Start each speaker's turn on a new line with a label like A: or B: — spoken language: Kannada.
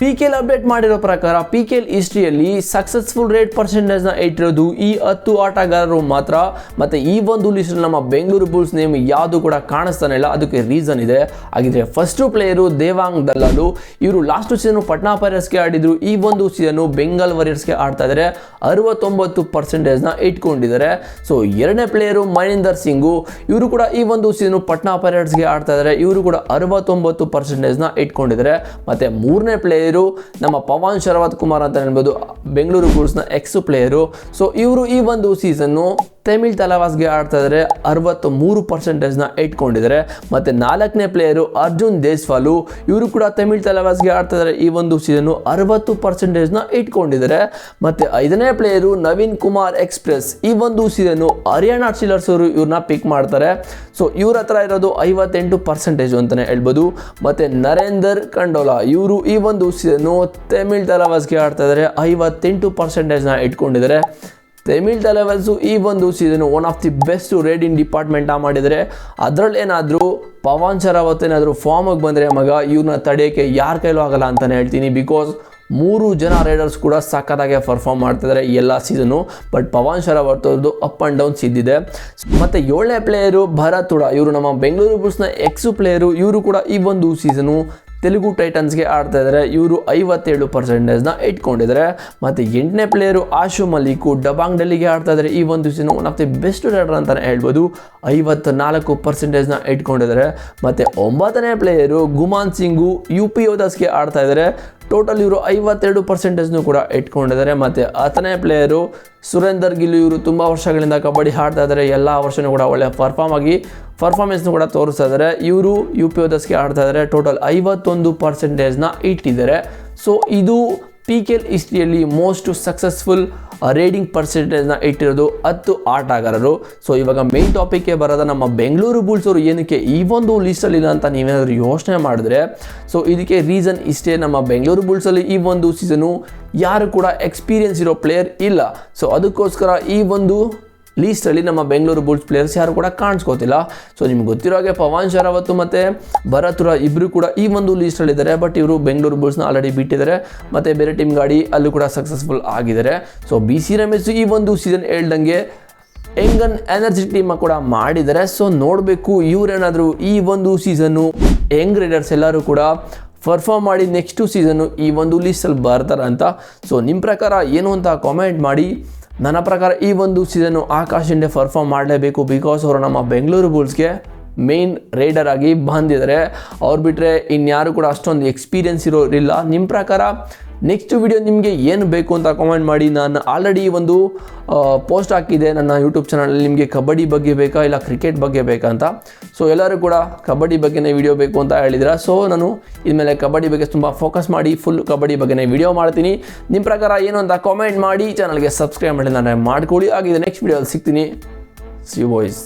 A: PKL ಅಪ್ಡೇಟ್ ಮಾಡಿರೋ ಪ್ರಕಾರ PKL ಹಿಸ್ಟ್ರಿಯಲ್ಲಿ ಸಕ್ಸಸ್ಫುಲ್ ರೇಟ್ ಪರ್ಸೆಂಟೇಜ್ನ ಇಟ್ಟಿರೋದು ಈ 10 ಆಟಗಾರರು ಮಾತ್ರ. ಮತ್ತು ಈ ಒಂದು ಲಿಸ್ಟಲ್ಲಿ ನಮ್ಮ ಬೆಂಗಳೂರು ಬುಲ್ಸ್ ನೇಮ್ ಯಾವುದು ಕೂಡ ಕಾಣಿಸ್ತಾನೆ ಇಲ್ಲ. ಅದಕ್ಕೆ ರೀಸನ್ ಇದೆ. ಹಾಗಿದ್ರೆ ಫಸ್ಟು ಪ್ಲೇಯರು ದೇವಾಂಗ್ ದಲ್ಲಾಲು. ಇವರು ಲಾಸ್ಟ್ ಸೀಸನ್ ಪಟ್ನಾ ಪೈರೇಟ್ಸ್ಗೆ ಆಡಿದ್ರು. ಈ ಒಂದು ಸೀಸನ್ ಬೆಂಗಾಲ್ ವಾರಿಯರ್ಸ್ಗೆ ಆಡ್ತಾ ಇದ್ದಾರೆ. 69% ಇಟ್ಕೊಂಡಿದ್ದಾರೆ. ಸೊ ಎರಡನೇ ಪ್ಲೇಯರು ಮಹೇಂದರ್ ಸಿಂಗು. ಇವರು ಕೂಡ ಈ ಒಂದು ಸೀಸನ್ ಪಟ್ನಾ ಪೈರೇಟ್ಸ್ಗೆ ಆಡ್ತಾ ಇದ್ದಾರೆ. ಇವರು ಕೂಡ 69% ಇಟ್ಕೊಂಡಿದ್ದಾರೆ. ಮತ್ತೆ ಮೂರನೇ ಪ್ಲೇಯರ್ ನಮ್ಮ ಪವನ್ ಶರವತ್ ಕುಮಾರ್ ಅಂತ ಹೇಳ್ಬೋದು, ಬೆಂಗಳೂರು ಬುಲ್ಸ್ನ ಎಕ್ಸ್ ಪ್ಲೇಯರು. ಸೊ ಇವರು ಈ ಒಂದು ಸೀಸನ್ನು ತಮಿಳ್ ತಲವಾಸ್ಗೆ ಆಡ್ತಾ ಇದ್ದಾರೆ. 63% ಇಟ್ಕೊಂಡಿದ್ದಾರೆ. ಮತ್ತು ನಾಲ್ಕನೇ ಪ್ಲೇಯರು ಅರ್ಜುನ್ ದೇಸ್ವಾಲು. ಇವರು ಕೂಡ ತಮಿಳ್ ತಲವಾಸ್ಗೆ ಆಡ್ತಾ ಇದ್ದಾರೆ. ಈ ಒಂದು ಸೀಸನ್ನು 60% ಇಟ್ಕೊಂಡಿದ್ದಾರೆ. ಮತ್ತು ಐದನೇ ಪ್ಲೇಯರು ನವೀನ್ ಕುಮಾರ್ ಎಕ್ಸ್ಪ್ರೆಸ್. ಈ ಒಂದು ಸೀಸನ್ನು ಹರಿಯಾಣ ಸ್ಟೀಲರ್ಸ್ ಅವರು ಇವ್ರನ್ನ ಪಿಕ್ ಮಾಡ್ತಾರೆ. ಸೊ ಇವ್ರ ಹತ್ರ ಇರೋದು 58% ಅಂತಲೇ ಹೇಳ್ಬೋದು. ಮತ್ತು ನರೇಂದರ್ ಕಂಡೋಲಾ ಇವರು ಈ ಒಂದು ಸೀಸನ್ನು ತಮಿಳ್ ತಲವಾಸ್ಗೆ ಆಡ್ತಾ ಇದ್ದಾರೆ. 58% ಇಟ್ಕೊಂಡಿದ್ದಾರೆ. ತಮಿಳ್ ತಲವಾಸು ಈ ಒಂದು season one of the best raiding department ಮಾಡಿದರೆ. ಅದರಲ್ಲಿ ಏನಾದರೂ ಪವನ್ ಶರಾವತ್ ಏನಾದರೂ ಫಾರ್ಮಿಗೆ ಬಂದರೆ ಇವ್ರನ್ನ ತಡೆಯೋಕ್ಕೆ ಯಾರ ಕೈಲೂ ಆಗಲ್ಲ ಅಂತಲೇ ಹೇಳ್ತೀನಿ. ಬಿಕಾಸ್ 3 ಜನ ರೈಡರ್ಸ್ ಕೂಡ ಸಖತ್ತಾಗೆ ಪರ್ಫಾರ್ಮ್ ಮಾಡ್ತಿದ್ದಾರೆ ಎಲ್ಲ ಸೀಸನು. ಬಟ್ ಪವನ್ ಶರಾವತ್ ಅವ್ರದ್ದು ಅಪ್ ಆ್ಯಂಡ್ ಡೌನ್ಸ್ ಇದ್ದಿದೆ. ಮತ್ತು ಏಳನೇ ಪ್ಲೇಯರು ಭರತ್ ಹುಡಾ. ಇವರು ನಮ್ಮ ಬೆಂಗಳೂರು ಬುಲ್ಸ್ನ ಎಕ್ಸು ಪ್ಲೇಯರು. ಇವರು ಕೂಡ ಈ ಒಂದು ಸೀಸನು ತೆಲುಗು ಟೈಟನ್ಸ್ಗೆ ಆಡ್ತಾ ಇದ್ದಾರೆ. ಇವರು 57% ಇಟ್ಕೊಂಡಿದ್ದಾರೆ. ಮತ್ತು ಎಂಟನೇ ಪ್ಲೇಯರು ಆಶು ಮಲ್ಲಿಕು ಡಬಾಂಗ್ ಡೆಲ್ಲಿಗೆ ಆಡ್ತಾ ಇದ್ದಾರೆ. ಈ ಒಂದು season one of the best raider ಅಂತಲೇ ಹೇಳ್ಬೋದು. 54% ಇಟ್ಕೊಂಡಿದ್ದಾರೆ. ಮತ್ತು ಒಂಬತ್ತನೇ ಪ್ಲೇಯರು ಗುಮಾನ್ ಸಿಂಗು UP ಯೋಧಾಸ್ಗೆ ಆಡ್ತಾ ಇದ್ದಾರೆ. ಟೋಟಲ್ ಇವರು 52% ಕೂಡ ಇಟ್ಕೊಂಡಿದ್ದಾರೆ. ಮತ್ತು 10ನೇ ಪ್ಲೇಯರು ಸುರೇಂದರ್ ಗಿಲ್. ಇವರು ತುಂಬ ವರ್ಷಗಳಿಂದ ಕಬಡ್ಡಿ ಆಡ್ತಾ ಇದ್ದಾರೆ. ಎಲ್ಲ ವರ್ಷವೂ ಕೂಡ ಒಳ್ಳೆ ಪರ್ಫಾರ್ಮೆನ್ಸ್ನು ಕೂಡ ತೋರಿಸ್ತಾ ಇದ್ದಾರೆ. ಇವರು UP ಯೋಧಾಸ್ಗೆ ಆಡ್ತಾ ಇದ್ದಾರೆ. ಟೋಟಲ್ 51% ಇಟ್ಟಿದ್ದಾರೆ. ಸೊ ಇದು PKL ಹಿಸ್ಟ್ರಿಯಲ್ಲಿ ಮೋಸ್ಟ್ ಸಕ್ಸಸ್ಫುಲ್ ರೇಟಿಂಗ್ ಪರ್ಸೆಂಟೇಜ್ನ ಇಟ್ಟಿರೋದು 10 ಆಟಗಾರರು. ಸೊ ಇವಾಗ ಮೇನ್ ಟಾಪಿಕ್ಗೆ ಬರೋದ ನಮ್ಮ ಬೆಂಗಳೂರು ಬುಲ್ಸ್ ಅವರು ಏನಕ್ಕೆ ಈ ಒಂದು ಲೀಸ್ಟಲ್ಲಿಲ್ಲ ಅಂತ ನೀವೇನಾದರೂ ಯೋಚನೆ ಮಾಡಿದ್ರೆ, ಸೊ ಇದಕ್ಕೆ ರೀಸನ್ ಇಷ್ಟೇ. ನಮ್ಮ ಬೆಂಗಳೂರು ಬುಲ್ಸಲ್ಲಿ ಈ ಒಂದು ಸೀಸನು ಯಾರು ಕೂಡ ಎಕ್ಸ್ಪೀರಿಯನ್ಸ್ ಇರೋ ಪ್ಲೇಯರ್ ಇಲ್ಲ. ಸೊ ಅದಕ್ಕೋಸ್ಕರ ಈ ಒಂದು ಲೀಸ್ಟಲ್ಲಿ ನಮ್ಮ ಬೆಂಗಳೂರು ಬುಲ್ಸ್ ಪ್ಲೇಯರ್ಸ್ ಯಾರು ಕೂಡ ಕಾಣಿಸ್ಕೋತಿಲ್ಲ. ಸೊ ನಿಮ್ಗೆ ಗೊತ್ತಿರೋ ಹಾಗೆ ಪವನ್ ಶರಾವತ್ ಮತ್ತು ಭರತ್ ಹುಡಾ ಇಬ್ಬರು ಕೂಡ ಈ ಒಂದು ಲೀಸ್ಟಲ್ಲಿದ್ದಾರೆ. ಬಟ್ ಇವರು ಬೆಂಗಳೂರು ಬುಲ್ಸ್ನ ಆಲ್ರೆಡಿ ಬಿಟ್ಟಿದ್ದಾರೆ. ಮತ್ತು ಬೇರೆ ಟೀಮ್ ಗಾಡಿ ಅಲ್ಲೂ ಕೂಡ ಸಕ್ಸಸ್ಫುಲ್ ಆಗಿದ್ದಾರೆ. ಸೊ BC ರಮೇಶ್ ಈ ಒಂದು ಸೀಸನ್ ಹೇಳ್ದಂಗೆ ಎಂಗನ್ ಎನರ್ಜಿ ಟೀಮ್ ಕೂಡ ಮಾಡಿದ್ದಾರೆ. ಸೊ ನೋಡಬೇಕು ಇವರೇನಾದರೂ ಈ ಒಂದು ಸೀಸನ್ನು ಯಂಗ್ ರೈಡರ್ಸ್ ಎಲ್ಲರೂ ಕೂಡ ಪರ್ಫಾರ್ಮ್ ಮಾಡಿ ನೆಕ್ಸ್ಟು ಸೀಸನ್ನು ಈ ಒಂದು ಲೀಸ್ಟಲ್ಲಿ ಬರ್ತಾರೆ ಅಂತ. ಸೊ ನಿಮ್ಮ ಪ್ರಕಾರ ಏನು ಅಂತ ಕಾಮೆಂಟ್ ಮಾಡಿ. ನನ್ನ ಪ್ರಕಾರ ಈ ಒಂದು ಸೀಸನ್ನು ಆಕಾಶ್ ಇಂಡೆ ಪರ್ಫಾರ್ಮ್ ಮಾಡಲೇಬೇಕು. ಬಿಕಾಸ್ ಅವರು ನಮ್ಮ ಬೆಂಗಳೂರು ಬುಲ್ಸ್ಗೆ ಮೇನ್ ರೈಡರ್ ಆಗಿ ಬಂದಿದ್ದಾರೆ. ಅವ್ರು ಬಿಟ್ಟರೆ ಇನ್ಯಾರು ಕೂಡ ಅಷ್ಟೊಂದು ಎಕ್ಸ್ಪೀರಿಯನ್ಸ್ ಇರೋರಿಲ್ಲ. ನಿಮ್ಮ ಪ್ರಕಾರ ನೆಕ್ಸ್ಟ್ ವಿಡಿಯೋ ನಿಮಗೆ ಏನು ಬೇಕು ಅಂತ ಕಾಮೆಂಟ್ ಮಾಡಿ. ನಾನು ಆಲ್ರೆಡಿ ಒಂದು ಪೋಸ್ಟ್ ಹಾಕಿದೆ ನನ್ನ ಯೂಟ್ಯೂಬ್ ಚಾನಲಲ್ಲಿ. ನಿಮಗೆ ಕಬಡ್ಡಿ ಬಗ್ಗೆ ಬೇಕಾ ಇಲ್ಲ ಕ್ರಿಕೆಟ್ ಬಗ್ಗೆ ಬೇಕಾ ಅಂತ. ಸೊ ಎಲ್ಲರೂ ಕೂಡ ಕಬಡ್ಡಿ ಬಗ್ಗೆನೇ ವಿಡಿಯೋ ಬೇಕು ಅಂತ ಹೇಳಿದ್ರೆ, ಸೊ ನಾನು ಇನ್ಮೇಲೆ ಕಬಡ್ಡಿ ಬಗ್ಗೆ ತುಂಬ ಫೋಕಸ್ ಮಾಡಿ ಫುಲ್ ಕಬಡ್ಡಿ ಬಗ್ಗೆನೇ ವಿಡಿಯೋ ಮಾಡ್ತೀನಿ. ನಿಮ್ಮ ಪ್ರಕಾರ ಏನು ಅಂತ ಕಾಮೆಂಟ್ ಮಾಡಿ. ಚಾನಲ್ಗೆ ಸಬ್ಸ್ಕ್ರೈಬ್ ಮಾಡಿ ನಾನು ಮಾಡ್ಕೊಳ್ಳಿ. ಆಗಿದೆ ನೆಕ್ಸ್ಟ್ ವಿಡಿಯೋದಲ್ಲಿ ಸಿಗ್ತೀನಿ. C boys.